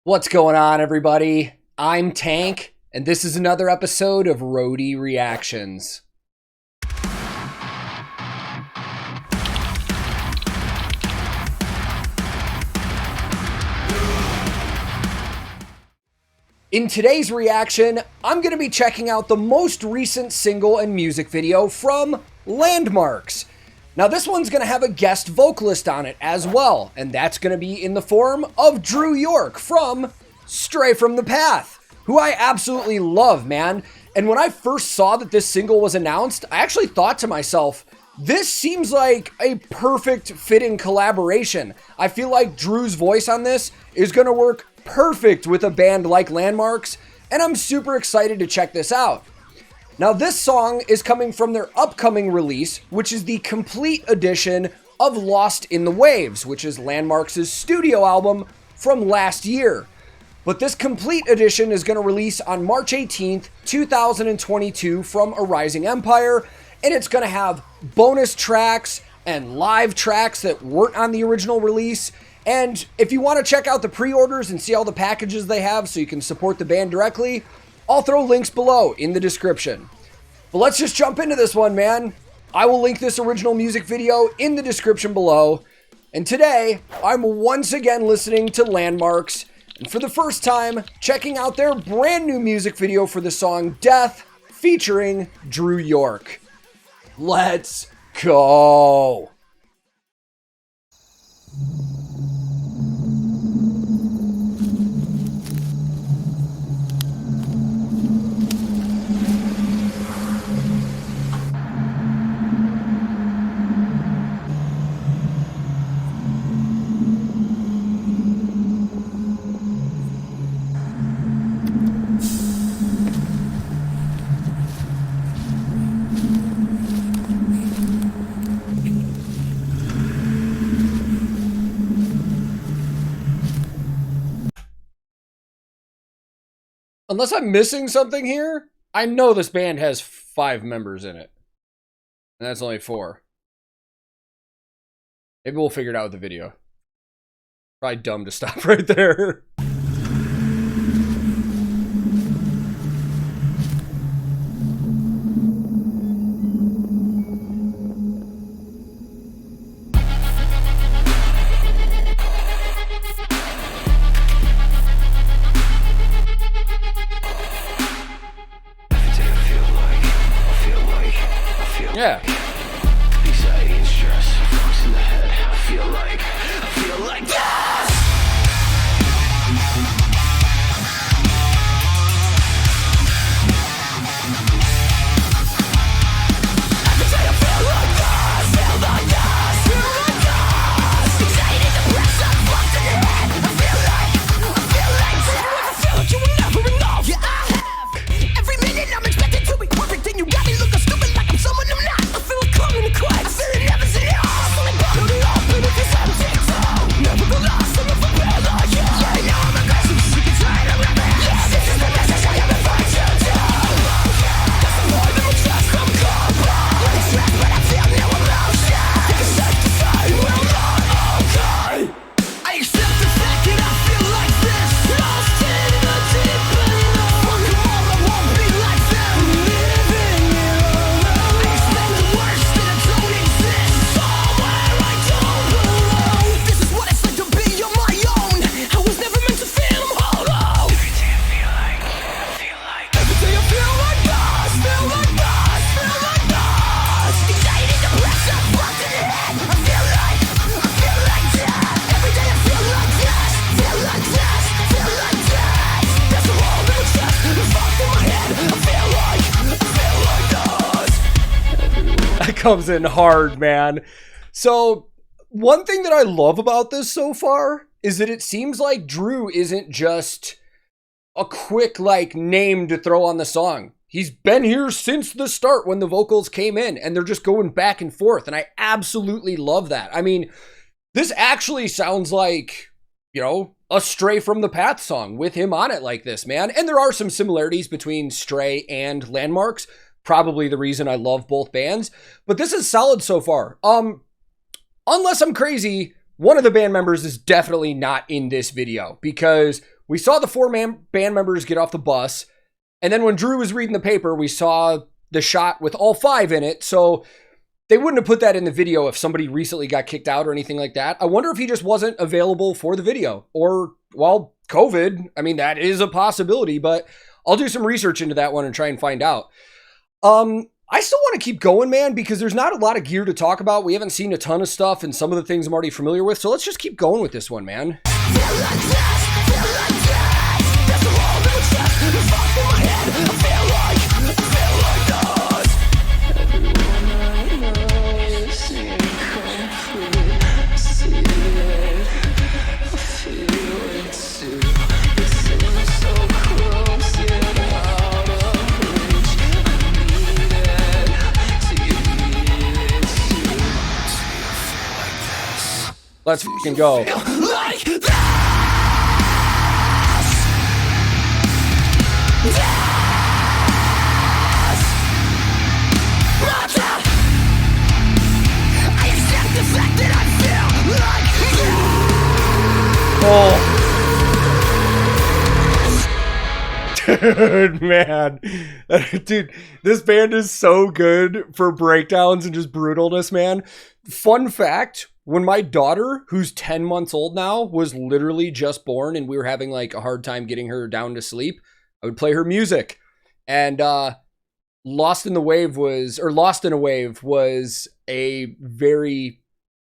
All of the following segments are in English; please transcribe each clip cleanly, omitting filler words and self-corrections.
What's going on, everybody? I'm Tank, and this is another episode of Roadie Reactions. In today's reaction, I'm going to be checking out the most recent single and music video from Landmvrks. Now this one's going to have a guest vocalist on it as well, and that's going to be in the form of Drew York from Stray from the Path, who I absolutely love, man. And when I first saw that this single was announced, I actually thought to myself, this seems like a perfect fitting collaboration. I feel like Drew's voice on this is going to work perfect with a band like Landmvrks, and I'm super excited to check this out. Now this song is coming from their upcoming release, which is the complete edition of Lost in the Waves, which is Landmvrks' studio album from last year. But this complete edition is going to release on March 18th, 2022 from A Rising Empire, and it's going to have bonus tracks and live tracks that weren't on the original release. And if you want to check out the pre-orders and see all the packages they have so you can support the band directly, I'll throw links below in the description. But let's just jump into this one, man. I will link this original music video in the description below. And today, I'm once again listening to Landmvrks, and for the first time, checking out their brand new music video for the song Death, featuring Drew York. Let's go! Unless I'm missing something here, I know this band has 5 members in it. And that's only 4. Maybe we'll figure it out with the video. Probably dumb to stop right there. Yeah. Anxiety and stress, fucks in the head. I feel like yes! Every day I feel like this, feel like this, feel like this. Anxiety, depression, fucks in the head. I feel like you will never enough. Yeah, I have. Every minute I'm expected to be perfect, and you got me looking stupid like I'm someone I'm not. I feel like coming to quit. I feel it never seen it all. I'm only bottled it up, and if it's empty, so nevertheless, I'm a prepared like you. Yeah, I know I'm aggressive, sick and tired of rapping. Yeah, this is the message I have been fighting to do. That's the more than my chest, I'm cold. Like it's trapped, but I feel no emotion. Take a sec to say, we're not okay. I accept the fact that I feel like this. Lost in the deep end. Fuck them all, I won't be like them. Living it alone. I expect the worst and it don't exist. Somewhere I don't belong. This is what it's like to be on my own. I was never meant to feel hollow. Every day I feel like every day I feel like this. Feel like this. Feel like this. Anxiety, depression, fucked in the head. I feel like death. Every day I feel like this. Feel like this. Feel like this. There's a hole in my chest. It's fucked in my head. I feel like this. That comes in hard, man. So, one thing that I love about this so far is that it seems like Drew isn't just a quick, name to throw on the song. He's been here since the start when the vocals came in, and they're just going back and forth, and I absolutely love that. I mean, this actually sounds like, a Stray from the Path song with him on it like this, man. And there are some similarities between Stray and Landmvrks. Probably the reason I love both bands. But this is solid so far. Unless I'm crazy, one of the band members is definitely not in this video, because we saw the four band members get off the bus. And then when Drew was reading the paper, we saw the shot with all 5 in it. So they wouldn't have put that in the video if somebody recently got kicked out or anything like that. I wonder if he just wasn't available for the video or, well, COVID. I mean, that is a possibility, but I'll do some research into that one and try and find out. I still want to keep going, man, because there's not a lot of gear to talk about. We haven't seen a ton of stuff, and some of the things I'm already familiar with. So let's just keep going with this one, man. Let's fucking go. Oh. Dude, man. Dude, this band is so good for breakdowns and just brutalness, man. Fun fact, when my daughter, who's 10 months old now, was literally just born and we were having like a hard time getting her down to sleep, I would play her music. And Lost in a Wave was a very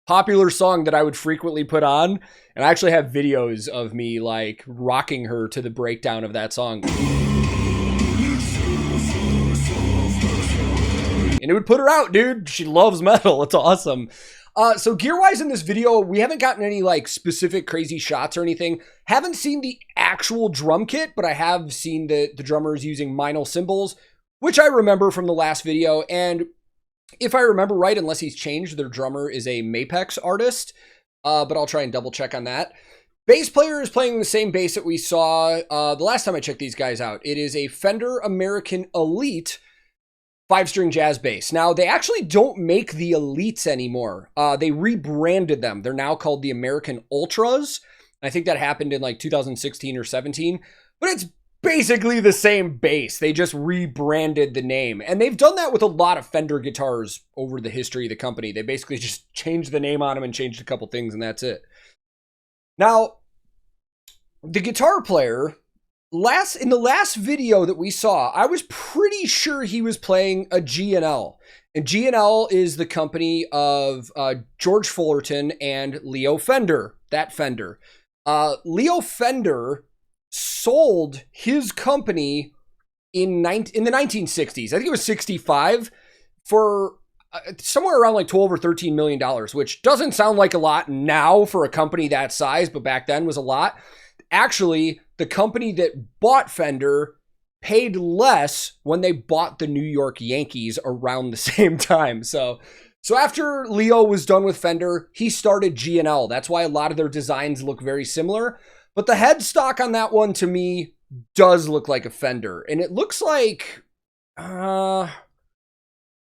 popular song that I would frequently put on. And I actually have videos of me like rocking her to the breakdown of that song. And it would put her out, dude. She loves metal. It's awesome. So gear-wise in this video, we haven't gotten any like specific crazy shots or anything. Haven't seen the actual drum kit, but I have seen the drummers using Meinl cymbals, which I remember from the last video. And if I remember right, unless he's changed, their drummer is a Mapex artist. But I'll try and double check on that. Bass player is playing the same bass that we saw the last time I checked these guys out. It is a Fender American Elite 5-string jazz bass. Now, they actually don't make the Elites anymore. They rebranded them. They're now called the American Ultras. I think that happened in like 2016 or 17. But it's basically the same bass. They just rebranded the name. And they've done that with a lot of Fender guitars over the history of the company. They basically just changed the name on them and changed a couple things, and that's it. Now, the guitar player, in the last video that we saw, I was pretty sure he was playing a G&L. And G&L is the company of George Fullerton and Leo Fender, that Fender. Leo Fender sold his company in the 1960s. I think it was 65 for somewhere around like $12 or $13 million, which doesn't sound like a lot now for a company that size, but back then was a lot. Actually, the company that bought Fender paid less when they bought the New York Yankees around the same time. So after Leo was done with Fender, he started G&L. That's why a lot of their designs look very similar. But the headstock on that one, to me, does look like a Fender. And it looks like, I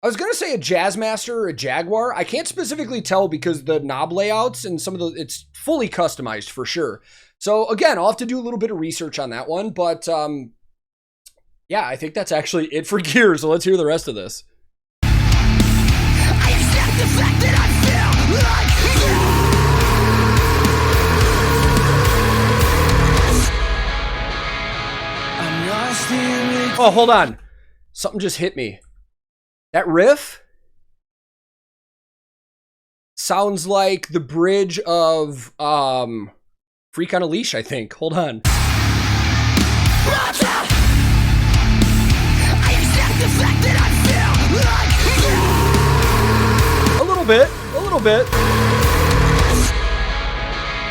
was going to say a Jazzmaster or a Jaguar. I can't specifically tell because the knob layouts and some of it's fully customized for sure. So again, I'll have to do a little bit of research on that one. But yeah, I think that's actually it for gear. So let's hear the rest of this. I accept the fact that I feel like Oh, hold on. Something just hit me. That riff sounds like the bridge of Freak on a Leash, I think. Hold on. A little bit.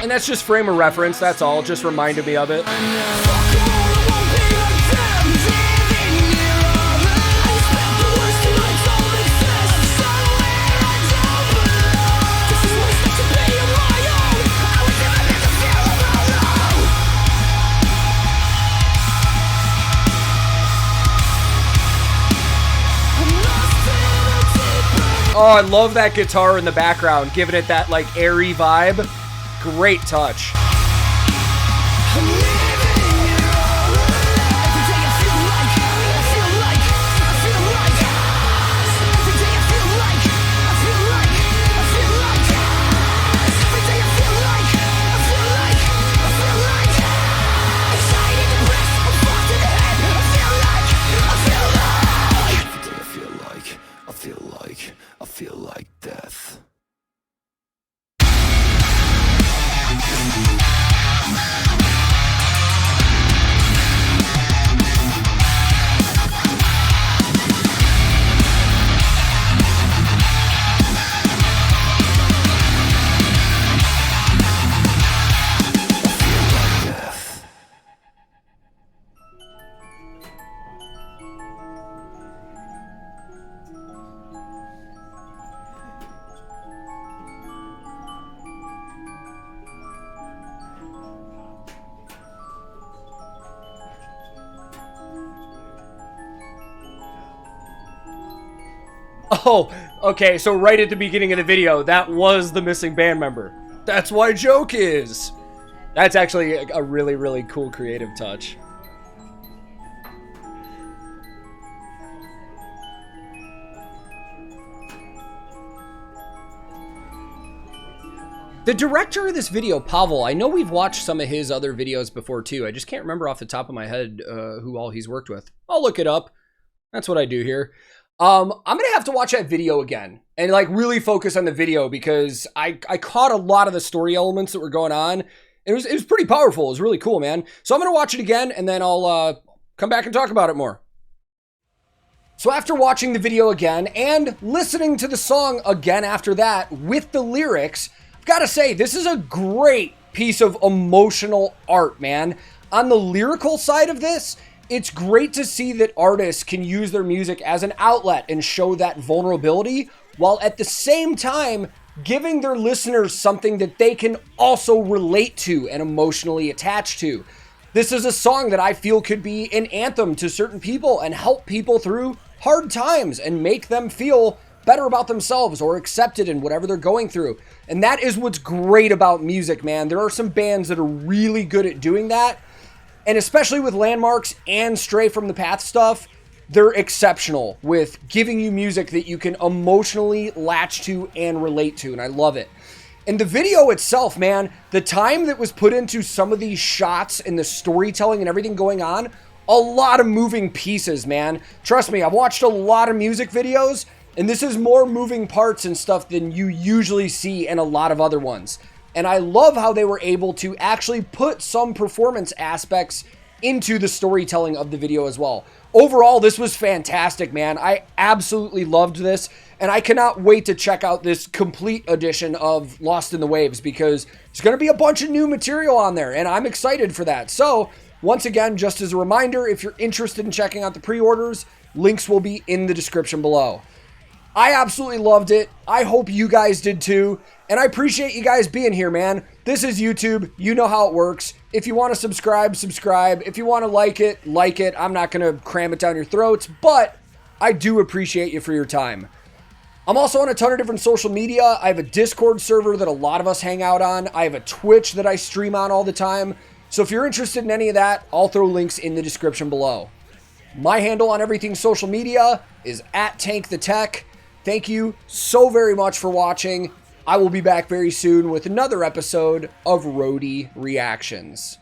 And that's just frame of reference, that's all. Just reminded me of it. Oh, I love that guitar in the background, giving it that like airy vibe. Great touch. I'm living Oh, okay, so right at the beginning of the video, that was the missing band member. That's why Joke is. That's actually a really, really cool creative touch. The director of this video, Pavel, I know we've watched some of his other videos before too. I just can't remember off the top of my head who all he's worked with. I'll look it up. That's what I do here. I'm gonna have to watch that video again and like really focus on the video because I caught a lot of the story elements that were going on. It was pretty powerful. It was really cool, man. So I'm gonna watch it again and then I'll come back and talk about it more. So after watching the video again and listening to the song again after that with the lyrics, I've got to say, this is a great piece of emotional art, man. On the lyrical side of this, it's great to see that artists can use their music as an outlet and show that vulnerability, while at the same time giving their listeners something that they can also relate to and emotionally attach to. This is a song that I feel could be an anthem to certain people and help people through hard times and make them feel better about themselves or accepted in whatever they're going through. And that is what's great about music, man. There are some bands that are really good at doing that. And especially with Landmvrks and Stray from the Path stuff, they're exceptional with giving you music that you can emotionally latch to and relate to. And I love it. And the video itself, man, the time that was put into some of these shots and the storytelling and everything going on, a lot of moving pieces, man. Trust me, I've watched a lot of music videos, and this is more moving parts and stuff than you usually see in a lot of other ones. And I love how they were able to actually put some performance aspects into the storytelling of the video as well. Overall, this was fantastic, man. I absolutely loved this, and I cannot wait to check out this complete edition of Lost in the Waves because there's going to be a bunch of new material on there, and I'm excited for that. So, once again, just as a reminder, if you're interested in checking out the pre-orders, links will be in the description below. I absolutely loved it. I hope you guys did too. And I appreciate you guys being here, man. This is YouTube. You know how it works. If you want to subscribe, subscribe. If you want to like it, like it. I'm not going to cram it down your throats, but I do appreciate you for your time. I'm also on a ton of different social media. I have a Discord server that a lot of us hang out on. I have a Twitch that I stream on all the time. So if you're interested in any of that, I'll throw links in the description below. My handle on everything social media is @TankTheTech. Thank you so very much for watching. I will be back very soon with another episode of Roadie Reactions.